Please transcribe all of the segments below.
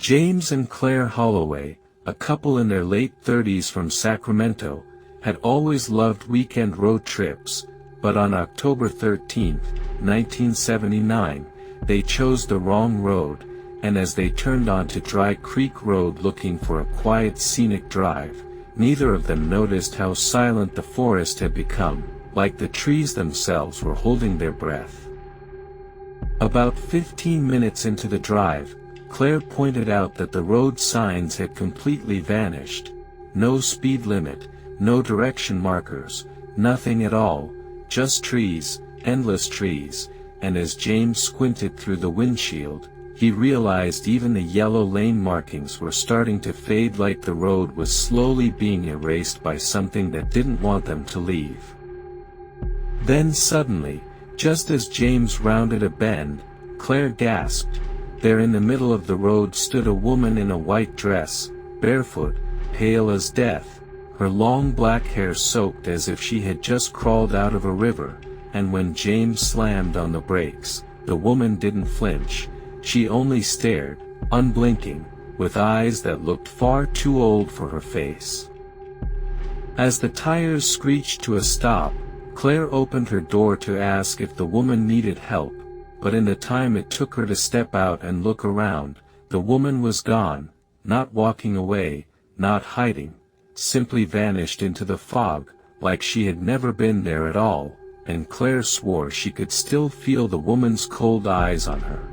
James and Claire Holloway, a couple in their late 30s from Sacramento, had always loved weekend road trips, but on October 13, 1979, they chose the wrong road, and as they turned onto Dry Creek Road looking for a quiet scenic drive, neither of them noticed how silent the forest had become, like the trees themselves were holding their breath. About 15 minutes into the drive, Claire pointed out that the road signs had completely vanished. No speed limit, no direction markers, nothing at all, just trees, endless trees, and as James squinted through the windshield, he realized even the yellow lane markings were starting to fade, like the road was slowly being erased by something that didn't want them to leave. Then suddenly, just as James rounded a bend, Claire gasped. There in the middle of the road stood a woman in a white dress, barefoot, pale as death, her long black hair soaked as if she had just crawled out of a river, and when James slammed on the brakes, the woman didn't flinch. She only stared, unblinking, with eyes that looked far too old for her face. As the tires screeched to a stop, Claire opened her door to ask if the woman needed help, but in the time it took her to step out and look around, the woman was gone, not walking away, not hiding, simply vanished into the fog, like she had never been there at all, and Claire swore she could still feel the woman's cold eyes on her.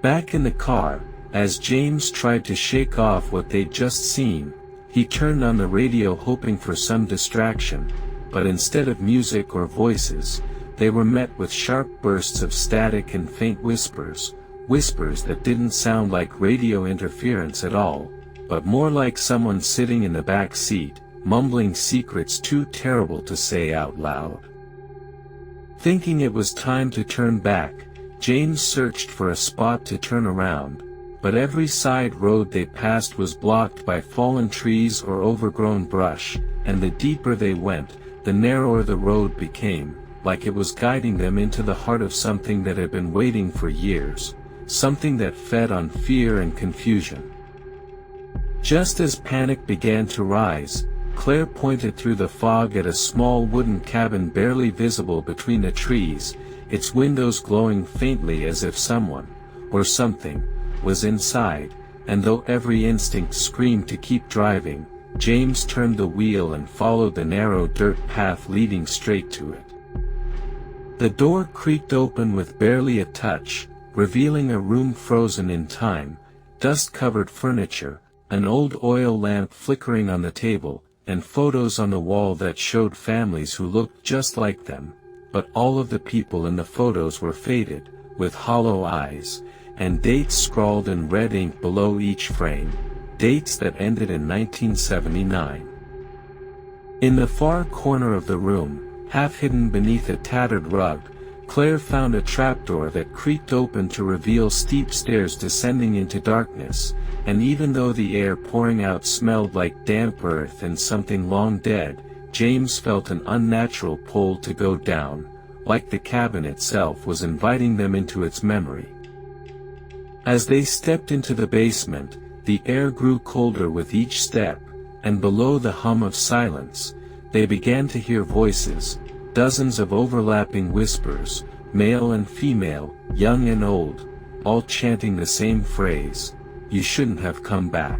Back in the car, as James tried to shake off what they'd just seen, he turned on the radio hoping for some distraction, but instead of music or voices, they were met with sharp bursts of static and faint whispers, whispers that didn't sound like radio interference at all, but more like someone sitting in the back seat, mumbling secrets too terrible to say out loud. Thinking it was time to turn back, James searched for a spot to turn around, but every side road they passed was blocked by fallen trees or overgrown brush, and the deeper they went, the narrower the road became, like it was guiding them into the heart of something that had been waiting for years, something that fed on fear and confusion. Just as panic began to rise, Claire pointed through the fog at a small wooden cabin barely visible between the trees, its windows glowing faintly as if someone, or something, was inside, and though every instinct screamed to keep driving, James turned the wheel and followed the narrow dirt path leading straight to it. The door creaked open with barely a touch, revealing a room frozen in time, dust-covered furniture, an old oil lamp flickering on the table, and photos on the wall that showed families who looked just like them, but all of the people in the photos were faded, with hollow eyes, and dates scrawled in red ink below each frame, dates that ended in 1979. In the far corner of the room, half hidden beneath a tattered rug, Claire found a trapdoor that creaked open to reveal steep stairs descending into darkness, and even though the air pouring out smelled like damp earth and something long dead, James felt an unnatural pull to go down, like the cabin itself was inviting them into its memory. As they stepped into the basement, the air grew colder with each step, and below the hum of silence, they began to hear voices, dozens of overlapping whispers, male and female, young and old, all chanting the same phrase, "You shouldn't have come back."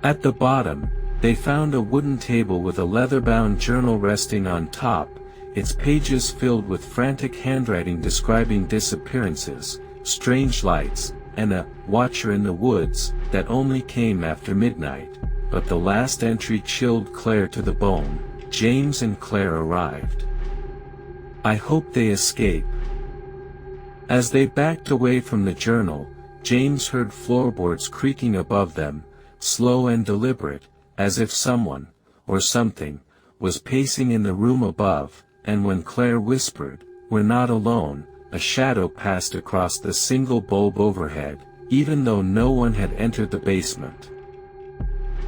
At the bottom, they found a wooden table with a leather-bound journal resting on top, its pages filled with frantic handwriting describing disappearances, strange lights, and a "watcher in the woods" that only came after midnight, but the last entry chilled Claire to the bone. James and Claire arrived. "I hope they escape." As they backed away from the journal, James heard floorboards creaking above them, slow and deliberate, as if someone, or something, was pacing in the room above, and when Claire whispered, "We're not alone," a shadow passed across the single bulb overhead, even though no one had entered the basement.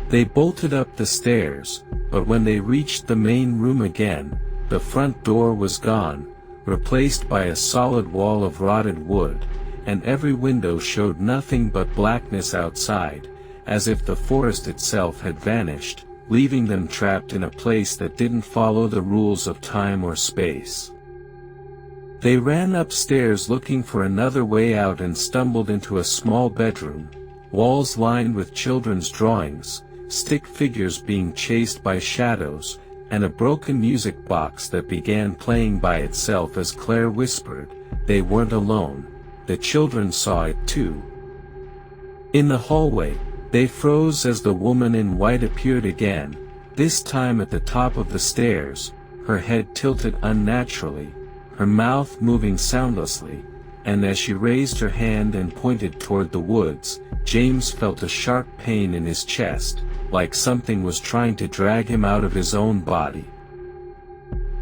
They bolted up the stairs, but when they reached the main room again, the front door was gone, replaced by a solid wall of rotted wood, and every window showed nothing but blackness outside, as if the forest itself had vanished, leaving them trapped in a place that didn't follow the rules of time or space. They ran upstairs looking for another way out and stumbled into a small bedroom, walls lined with children's drawings, stick figures being chased by shadows, and a broken music box that began playing by itself as Claire whispered, "They weren't alone. The children saw it too." In the hallway, they froze as the woman in white appeared again, this time at the top of the stairs, her head tilted unnaturally, her mouth moving soundlessly, and as she raised her hand and pointed toward the woods, James felt a sharp pain in his chest, like something was trying to drag him out of his own body.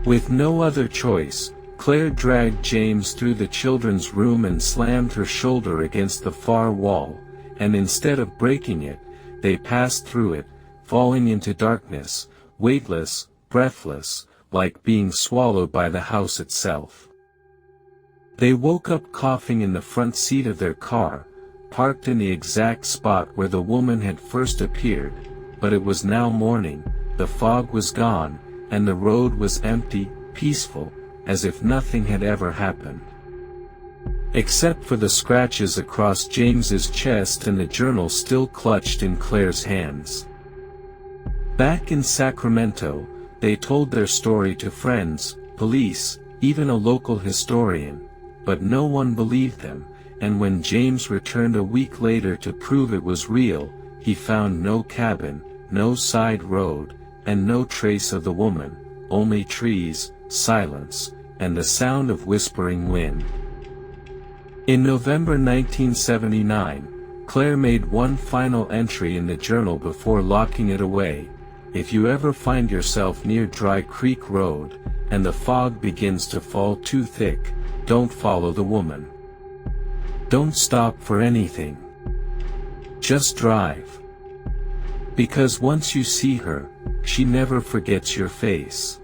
With no other choice, Claire dragged James through the children's room and slammed her shoulder against the far wall, and instead of breaking it, they passed through it, falling into darkness, weightless, breathless, like being swallowed by the house itself. They woke up coughing in the front seat of their car, parked in the exact spot where the woman had first appeared, but it was now morning, the fog was gone, and the road was empty, peaceful, as if nothing had ever happened. Except for the scratches across James's chest and the journal still clutched in Claire's hands. Back in Sacramento, they told their story to friends, police, even a local historian, but no one believed them, and when James returned a week later to prove it was real, he found no cabin, no side road, and no trace of the woman, only trees, silence, and the sound of whispering wind. In November 1979, Claire made one final entry in the journal before locking it away. "If you ever find yourself near Dry Creek Road, and the fog begins to fall too thick, don't follow the woman. Don't stop for anything. Just drive. Because once you see her, she never forgets your face."